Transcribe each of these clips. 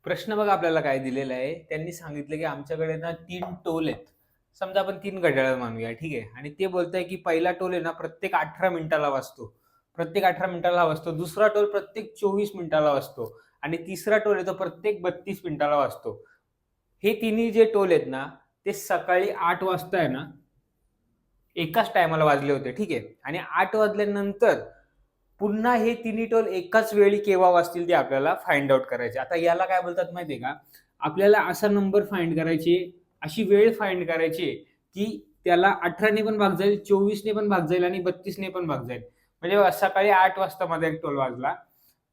प्रश्न बघा आपल्याला काय दिलेला आहे. त्यांनी सांगितलं की आमच्याकडे ना 3 टोल आहेत. समजा आपण 3 घड्याळ मानूया, ठीक आहे. आणि ते बोलताय की पहिला टोल आहे ना प्रत्येक 18 मिनिटाला वाजतो. प्रत्येक 18 मिनिटाला वाजतो. दुसरा टोल प्रत्येक 24 मिनिटाला वाजतो आणि तिसरा टोल आहे तो प्रत्येक 32 मिनिटाला वाजतो. हे तिन्ही जे टोल आहेत ना, ते सकाळी 8 वाजता आहे ना, एकाच टायमाला वाजले होते, ठीक आहे. आणि 8 वाजल्यानंतर पुन्हा हे तिन्ही टोल एकाच वेळी केव्हा वाजतील ते आपल्याला फाइंड आउट करायचे. आता याला काय बोलतात माहिती आहे का? आपल्याला असा नंबर फाइंड करायची, अशी वेळ फाइंड करायची की त्याला 18 ने पण भाग जाईल, 24 ने पण भाग जाईल आणि 32 ने पण भाग जाईल. म्हणजे बघा सकाळी 8 वाजता माझा एक टोल वाजला.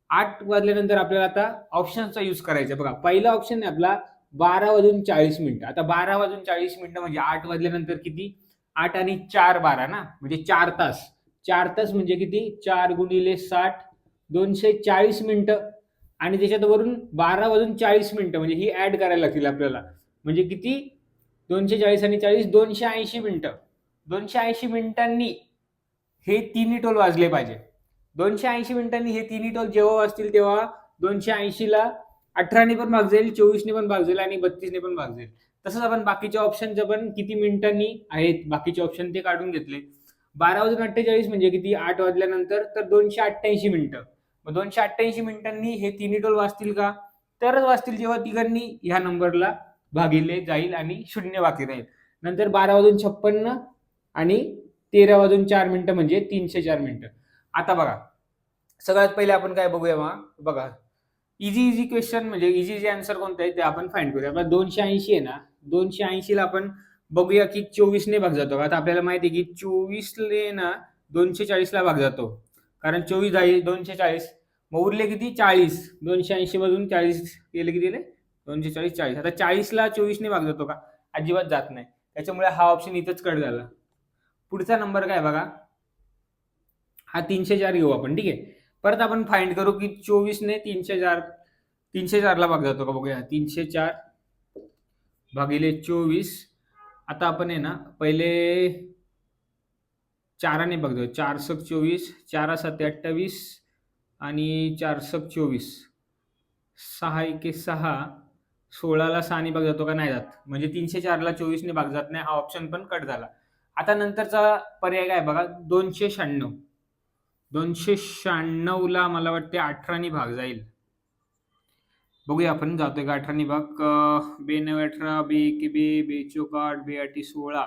8 वाजल्यानंतर आपल्याला आता ऑप्शनचा यूज करायचा बघा. पहिला ऑप्शन आहे आपला 12 वाजून 40 मिनिटं. आता 12 वाजून 40 मिनिटं म्हणजे 8 वाजल्यानंतर किती? 8 आणि 4 12 ना, म्हणजे 4 तास. 4 तास म्हणजे किती? 4 गुणिले 60 240 मिनिटं आणि त्याच्यात वरून 12 वाजून 40 मिनिटं म्हणजे ही ऍड करायला लागतील आपल्याला. म्हणजे किती? 240 आणि 40 280 मिनिटं. 280 मिनिटांनी हे तिन्ही टोल वाजले पाहिजे. 280 मिनिटांनी हे तिन्ही टोल जेव्हा वाजतील तेव्हा 280 ला 18 ने पण भाग जाईल, 24 ने पण भाग जाईल आणि 32 ने पण भाग जाईल. तसंच आपण बाकीच्या ऑप्शनचं पण किती मिनिटांनी आहेत बाकीचे ऑप्शन ते काढून घेतले. 12 वाजून 48 म्हणजे किती? 8 वाजल्यानंतर तर 288 मिनिटं. मग 288 मिनिटांनी हे तिन्ही टोल वाजतील का? तरच वाजतील जेव्हा तिघांनी ह्या नंबरला भागिले जाईल आणि शून्य बाकी राहील. नंतर 12 वाजून 56 आणि 13 वाजून 4 मिनिटं म्हणजे 304 मिनिटं. आता बघा, सगळ्यात पहिले आपण काय बघूया मग? बघा, इझी क्वेश्चन म्हणजे इझी जे आन्सर कोणतं आहे ते आपण फाइंड करूया. आता 280 आहे ना, 280 ला आपण बघूया की 24 ने भाग जातो. आता आपल्याला माहिती आहे की 24 ने ना 240 ला भाग जातो. कारण 24 जाईल 240. मग उरले किती? 40. 280 मधून 40 गेले किती? 240 40. आता 40 ला 24 ने भाग जातो का? अजिबात जात नाही. त्याच्यामुळे हा ऑप्शन इथंच कट झाला. पुढचा नंबर काय बघा? हा 304 घेऊ आपण, ठीक आहे. परत आपण फाइंड करू की 24 ने 304 ला भाग जातो का बघूया. 304 भागिले 24. आता आपण आहे ना पहिले 4ने बघतो. 4 सक 24, 4 7 28 आणि 4 सक 24. 6 एके 6. 16ला 6 ने भाग जातो का? नाही जात. म्हणजे 304 ला 24 ने भाग जात नाही. हा ऑप्शन पण कट झाला. आता नंतरचा पर्याय काय बघा? 296. 296 ला मला वाटते 18 ने भाग जाईल. बघूया आपण जातोय का 18 ने भाग. 2 9 18, 2 एके 2, 2 चोक 8, 2 आठी 16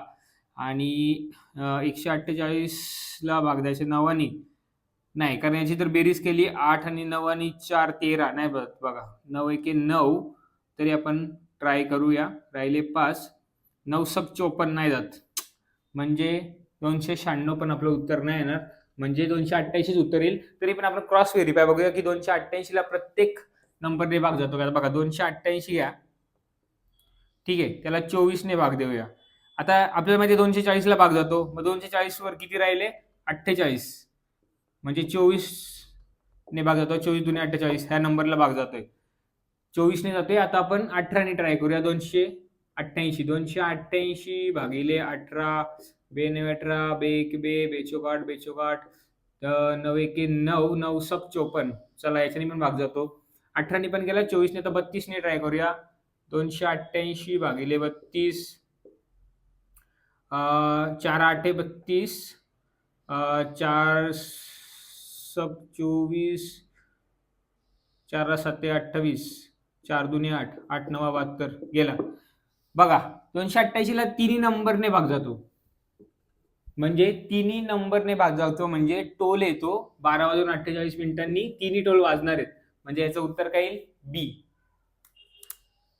आणि 148 ला भाग द्यायचे 9 ने. नाही, कारण याची तर बेरीज केली 8 आणि 9 आणि 4 13 नाही बघा. 9 एके 9. तरी आपण ट्राय करूया. राहिले 5. 9 सक 54 नाही जात. म्हणजे 296 पण आपलं उत्तर नाही येणार. म्हणजे 288च उत्तर येईल. तरी पण आपण क्रॉस व्हेरिफाय बघूया की 288 ला प्रत्येक नंबरने भाग जातो का? बघा 288 घ्या, ठीक आहे. त्याला 24 ने भाग देऊया. आता आपल्याला माहिती 240 ला भाग जातो. मग 240 वर किती राहिले? 48. म्हणजे 24 ने भाग जातो. 24 दुने 48 ह्या नंबरला भाग जातोय. 24 ने जातोय. आता आपण 18 ने ट्राय करूया. 288. 288 भागिले 18. 2 9 18, 2 एक 2, 2 चोक 8, 2 चोक 8. 9 एके 9, 9 सक 54. चला याच्याने पण भाग जातो. 18 ने पण गेला. 24 ने तर 32 ने ट्राय करूया. 288 भागिले 32. 4 8 32. 4 सक 24. 4 7 28. 4 दुने 8. 8 9 72 गेला. बघा 288 ला तिन्ही नंबरने भाग जातो. म्हणजे तिन्ही नंबरने भाग जातो म्हणजे टोल येतो 12 वाजून 48 मिनिटांनी तिन्ही टोल वाजणार आहेत. म्हणजे याचं उत्तर काय येईल? बी.